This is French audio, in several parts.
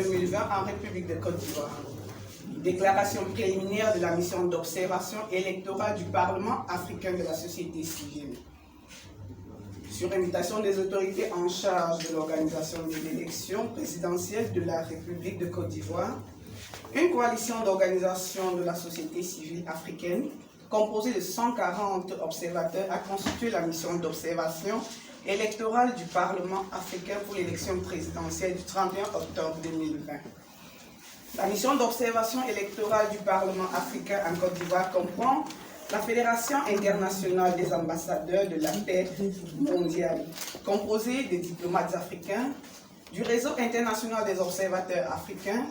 2020 en République de Côte d'Ivoire. Déclaration préliminaire de la mission d'observation électorale du Parlement africain de la société civile. Sur invitation des autorités en charge de l'organisation de l'élection présidentielle de la République de Côte d'Ivoire, une coalition d'organisations de la société civile africaine composée de 140 observateurs a constitué la mission d'observation électorale du Parlement africain pour l'élection présidentielle du 31 octobre 2020. La mission d'observation électorale du Parlement africain en Côte d'Ivoire comprend la Fédération internationale des ambassadeurs de la paix mondiale, composée des diplomates africains, du réseau international des observateurs africains,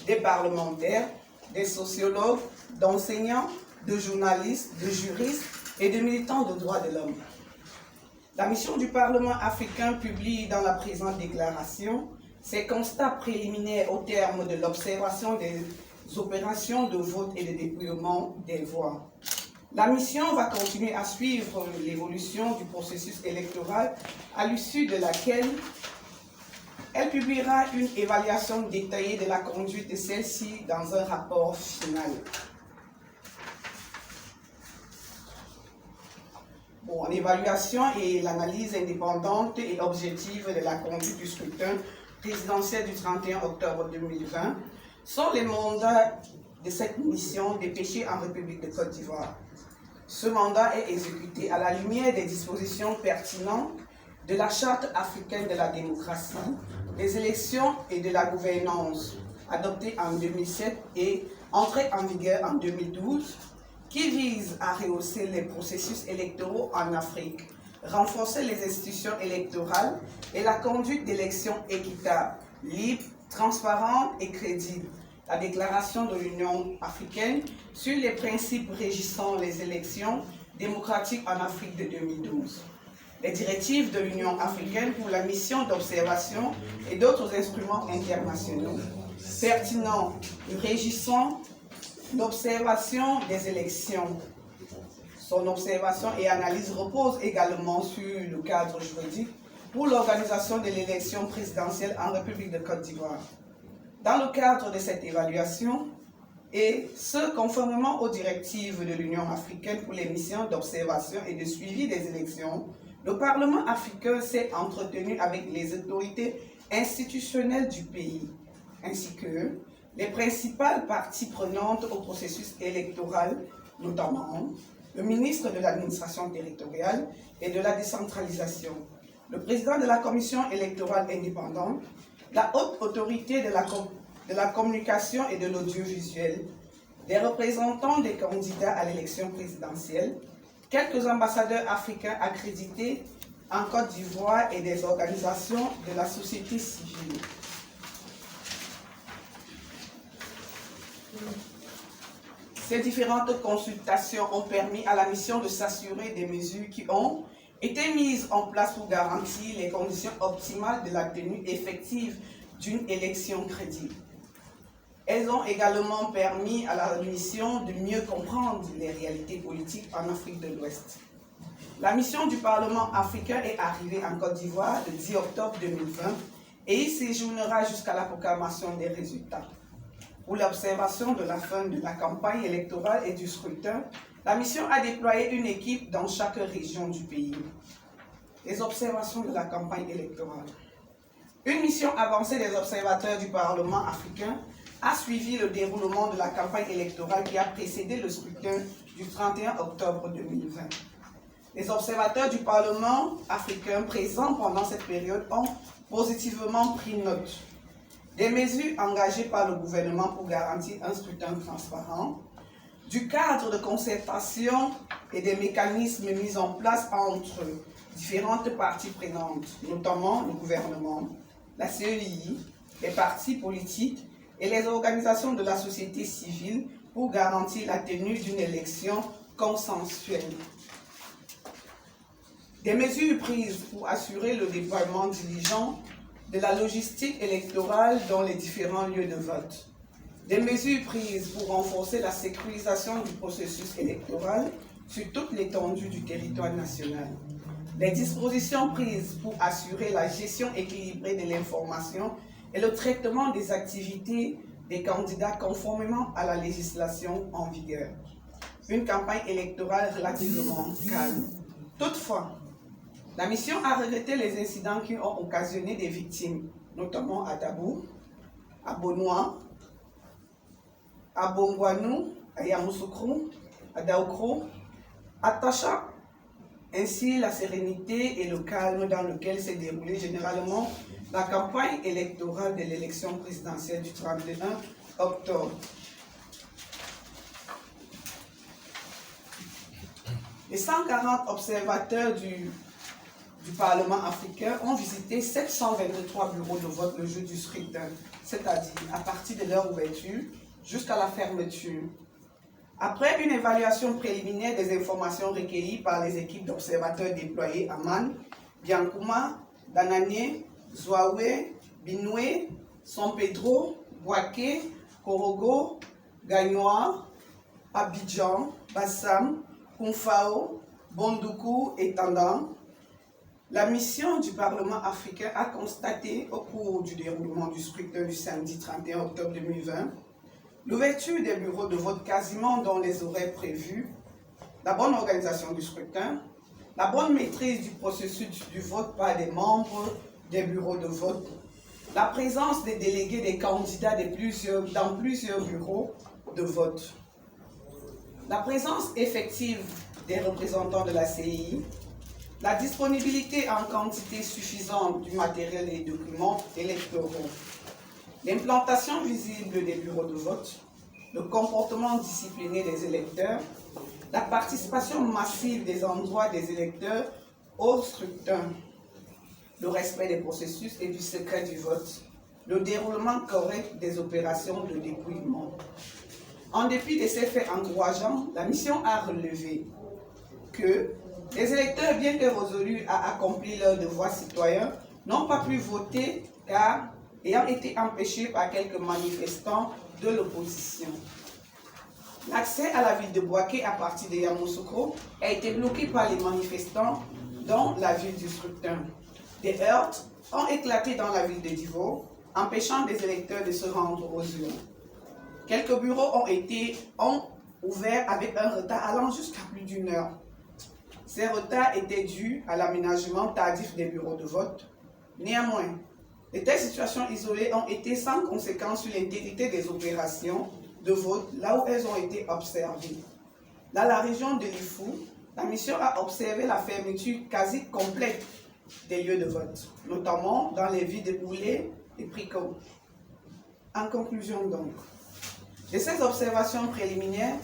des parlementaires, des sociologues, d'enseignants, de journalistes, de juristes et de militants de droits de l'homme. La mission du Parlement africain publie dans la présente déclaration ses constats préliminaires au terme de l'observation des opérations de vote et de dépouillement des voix. La mission va continuer à suivre l'évolution du processus électoral, à l'issue de laquelle elle publiera une évaluation détaillée de la conduite de celle-ci dans un rapport final. L'évaluation et l'analyse indépendante et objective de la conduite du scrutin présidentiel du 31 octobre 2020 sont les mandats de cette mission dépêchée en République de Côte d'Ivoire. Ce mandat est exécuté à la lumière des dispositions pertinentes de la Charte africaine de la démocratie, des élections et de la gouvernance, adoptée en 2007 et entrée en vigueur en 2012, qui vise à rehausser les processus électoraux en Afrique, renforcer les institutions électorales et la conduite d'élections équitables, libres, transparentes et crédibles. La déclaration de l'Union africaine sur les principes régissant les élections démocratiques en Afrique de 2012. Les directives de l'Union africaine pour la mission d'observation et d'autres instruments internationaux pertinents régissant l'observation des élections. Son observation et analyse reposent également sur le cadre juridique pour l'organisation de l'élection présidentielle en République de Côte d'Ivoire. Dans le cadre de cette évaluation, et ce conformément aux directives de l'Union africaine pour les missions d'observation et de suivi des élections, le Parlement africain s'est entretenu avec les autorités institutionnelles du pays, ainsi que les principales parties prenantes au processus électoral, notamment le ministre de l'administration territoriale et de la décentralisation, le président de la commission électorale indépendante, la haute autorité de la communication et de l'audiovisuel, des représentants des candidats à l'élection présidentielle, quelques ambassadeurs africains accrédités en Côte d'Ivoire et des organisations de la société civile. Ces différentes consultations ont permis à la mission de s'assurer des mesures qui ont été mises en place pour garantir les conditions optimales de la tenue effective d'une élection crédible. Elles ont également permis à la mission de mieux comprendre les réalités politiques en Afrique de l'Ouest. La mission du Parlement africain est arrivée en Côte d'Ivoire le 10 octobre 2020 et y séjournera jusqu'à la proclamation des résultats. Pour l'observation de la fin de la campagne électorale et du scrutin, la mission a déployé une équipe dans chaque région du pays. Les observations de la campagne électorale. Une mission avancée des observateurs du Parlement africain a suivi le déroulement de la campagne électorale qui a précédé le scrutin du 31 octobre 2020. Les observateurs du Parlement africain présents pendant cette période ont positivement pris note des mesures engagées par le gouvernement pour garantir un scrutin transparent, du cadre de concertation et des mécanismes mis en place entre différentes parties prenantes, notamment le gouvernement, la CEI, les partis politiques et les organisations de la société civile pour garantir la tenue d'une élection consensuelle. Des mesures prises pour assurer le déploiement diligent de la logistique électorale dans les différents lieux de vote. Des mesures prises pour renforcer la sécurisation du processus électoral sur toute l'étendue du territoire national. Les dispositions prises pour assurer la gestion équilibrée de l'information et le traitement des activités des candidats conformément à la législation en vigueur. Une campagne électorale relativement calme. Toutefois, la mission a regretté les incidents qui ont occasionné des victimes, notamment à Dabou, à Bonoua, à Bongwanou, à Yamoussoukro, à Daoukro, attachant ainsi la sérénité et le calme dans lequel s'est déroulée généralement la campagne électorale de l'élection présidentielle du 31 octobre. Les 140 observateurs du Parlement africain ont visité 723 bureaux de vote le jour du scrutin, c'est-à-dire à partir de leur ouverture jusqu'à la fermeture. Après une évaluation préliminaire des informations recueillies par les équipes d'observateurs déployées à Man, Biancouma, Danane, Zouaoué, Binoué, San Pedro, Bouaké, Korogo, Gagnoa, Abidjan, Bassam, Koumfao, Bondoukou et Tandang, la mission du Parlement africain a constaté au cours du déroulement du scrutin du samedi 31 octobre 2020 l'ouverture des bureaux de vote quasiment dans les horaires prévus, la bonne organisation du scrutin, la bonne maîtrise du processus du vote par des membres des bureaux de vote, la présence des délégués des candidats dans plusieurs bureaux de vote, la présence effective des représentants de la CEI, la disponibilité en quantité suffisante du matériel et des documents électoraux, l'implantation visible des bureaux de vote, le comportement discipliné des électeurs, la participation massive des endroits des électeurs au scrutin, le respect des processus et du secret du vote, le déroulement correct des opérations de dépouillement. En dépit de ces faits encourageants, la mission a relevé que les électeurs, bien que résolus à accomplir leur devoir citoyen, n'ont pas pu voter car ayant été empêchés par quelques manifestants de l'opposition. L'accès à la ville de Bouaké à partir de Yamoussoukro a été bloqué par les manifestants dans la ville du scrutin. Des heurts ont éclaté dans la ville de Divo, empêchant les électeurs de se rendre aux urnes. Quelques bureaux ont ouvert avec un retard allant jusqu'à plus d'1 heure. Ces retards étaient dus à l'aménagement tardif des bureaux de vote. Néanmoins, de telles situations isolées ont été sans conséquence sur l'intégrité des opérations de vote là où elles ont été observées. Dans la région de Lifou, la mission a observé la fermeture quasi complète des lieux de vote, notamment dans les villes de Oulé et Priko. En conclusion donc, de ces observations préliminaires,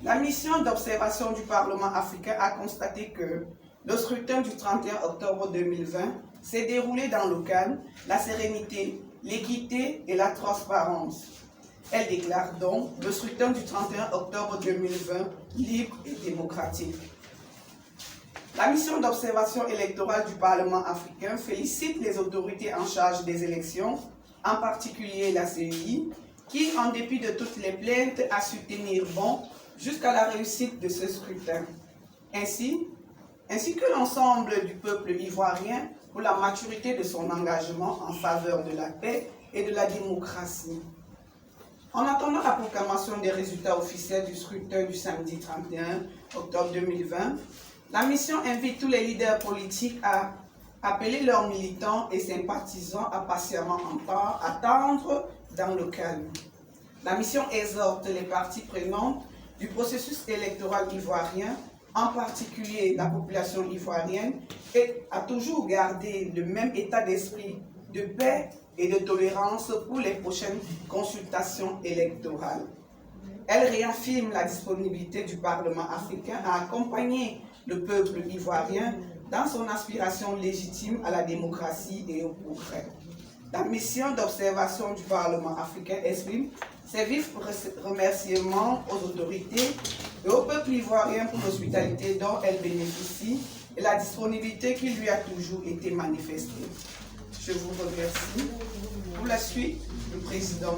la mission d'observation du Parlement africain a constaté que le scrutin du 31 octobre 2020 s'est déroulé dans le calme, la sérénité, l'équité et la transparence. Elle déclare donc le scrutin du 31 octobre 2020 libre et démocratique. La mission d'observation électorale du Parlement africain félicite les autorités en charge des élections, en particulier la CEI, qui, en dépit de toutes les plaintes, a su tenir bon jusqu'à la réussite de ce scrutin, ainsi que l'ensemble du peuple ivoirien pour la maturité de son engagement en faveur de la paix et de la démocratie. En attendant la proclamation des résultats officiels du scrutin du samedi 31 octobre 2020, la mission invite tous les leaders politiques à appeler leurs militants et sympathisants à patiemment attendre dans le calme. La mission exhorte les parties prenantes du processus électoral ivoirien, en particulier la population ivoirienne, et à toujours garder le même état d'esprit de paix et de tolérance pour les prochaines consultations électorales. Elle réaffirme la disponibilité du Parlement africain à accompagner le peuple ivoirien dans son aspiration légitime à la démocratie et au progrès. La mission d'observation du Parlement africain exprime ses vifs remerciements aux autorités et au peuple ivoirien pour l'hospitalité dont elle bénéficie et la disponibilité qui lui a toujours été manifestée. Je vous remercie. Pour la suite, le président